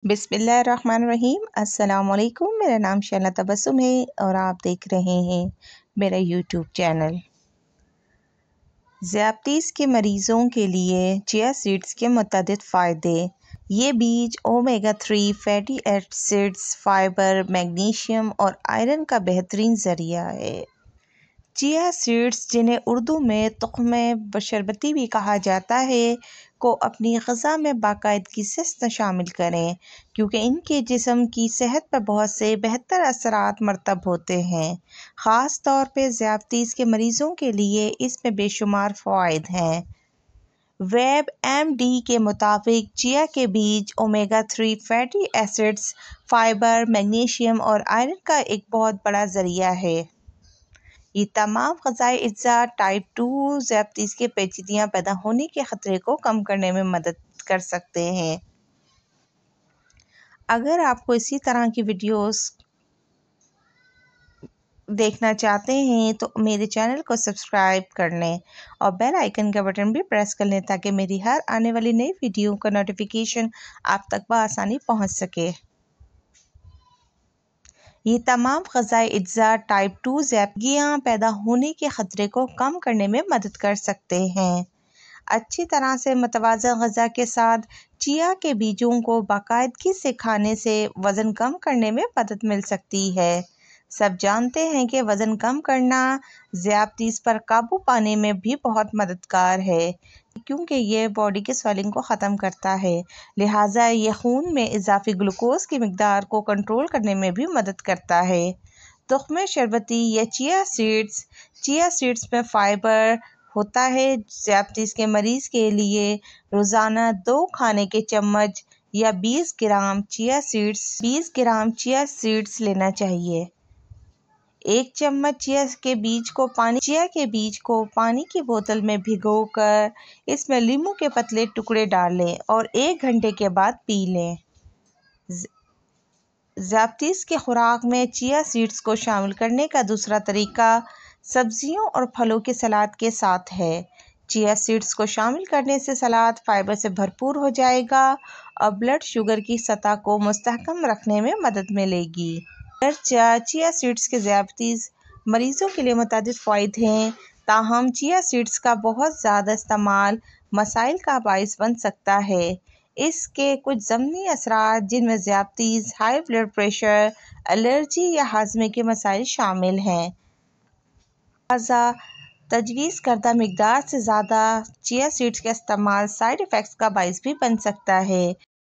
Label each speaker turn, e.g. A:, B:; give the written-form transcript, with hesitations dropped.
A: बिस्मिल्लाहिर्रहमानिर्रहीम। अस्सलाम वालेकुम। मेरा नाम शैला तबस्सुम है और आप देख रहे हैं मेरा यूट्यूब चैनल। ज़ियादतीस के मरीज़ों के लिए चिया सीड्स के मुतअद्दिद फ़ायदे। ये बीज omega 3 fatty acids, fibre, magnesium और आयरन का बेहतरीन ज़रिया है। चिया सीड्स, जिन्हें उर्दू में तुख्म बशरबती भी कहा जाता है, को अपनी ग़िज़ा में बाकायदगी से शामिल करें, क्योंकि इनके जिस्म की सेहत पर बहुत से बेहतर असरात मरतब होते हैं। ख़ास तौर पर ज़ियादतीस के मरीज़ों के लिए इसमें बेशुमार फ़वाइद हैं। WebMD के मुताबिक चिया के बीज omega 3 fatty acids, fibre, magnesium और आयरन का एक बहुत बड़ा ज़रिया है। ये तमाम ग़िज़ाई अज्जा टाइप 2 ज़ियादतीस के पेचीदगियाँ पैदा होने के ख़तरे को कम करने में मदद कर सकते हैं। अगर आपको इसी तरह की वीडियोस देखना चाहते हैं तो मेरे चैनल को सब्सक्राइब कर लें और बेल आइकन का बटन भी प्रेस कर लें, ताकि मेरी हर आने वाली नई वीडियो का नोटिफिकेशन आप तक बआसानी पहुंच सके। ये तमाम ग़िज़ाई अज्जा टाइप 2 ज़ियादतियाँ पैदा होने के ख़तरे को कम करने में मदद कर सकते हैं। अच्छी तरह से मतवाज़न ग़िज़ा के साथ चिया के बीजों को बाकायदगी से खाने से वज़न कम करने में मदद मिल सकती है। सब जानते हैं कि वज़न कम करना ज़ियादतीस पर काबू पाने में भी बहुत मददगार है, क्योंकि ये बॉडी के स्वेलिंग को ख़त्म करता है। लिहाजा ये खून में इजाफी ग्लूकोज की मिकदार को कंट्रोल करने में भी मदद करता है। तुख्म शरबती या चिया सीड्स में फाइबर होता है। ज़ियादतीस के मरीज़ के लिए रोज़ाना 2 खाने के चम्मच या 20 ग्राम चिया सीड्स लेना चाहिए। 1 चम्मच चिया के बीज को पानी की बोतल में भिगोकर इसमें लीमू के पतले टुकड़े डालें और 1 घंटे के बाद पी लें। ज़ियादतीस की खुराक में चिया सीड्स को शामिल करने का दूसरा तरीका सब्जियों और फलों के सलाद के साथ है। चिया सीड्स को शामिल करने से सलाद फाइबर से भरपूर हो जाएगा और ब्लड शुगर की सतह को मुस्तहकम रखने में मदद मिलेगी। चिया सीड्स के ज़ियादतीस मरीज़ों के लिए मुतअद्दिद फ़वाइद हैं, ताहम चिया सीड्स का बहुत ज़्यादा इस्तेमाल मसाइल का बाइस बन सकता है। इसके कुछ ज़मनी असरात, जिनमें ज़ियादतीस, हाई ब्लड प्रेशर, एलर्जी या हाजमे के मसाइल शामिल हैं। लिहाजा तजवीज़ करदा मिकदार से ज़्यादा चिया सीड्स का इस्तेमाल साइड इफ़ेक्ट्स का बाइस भी बन सकता है।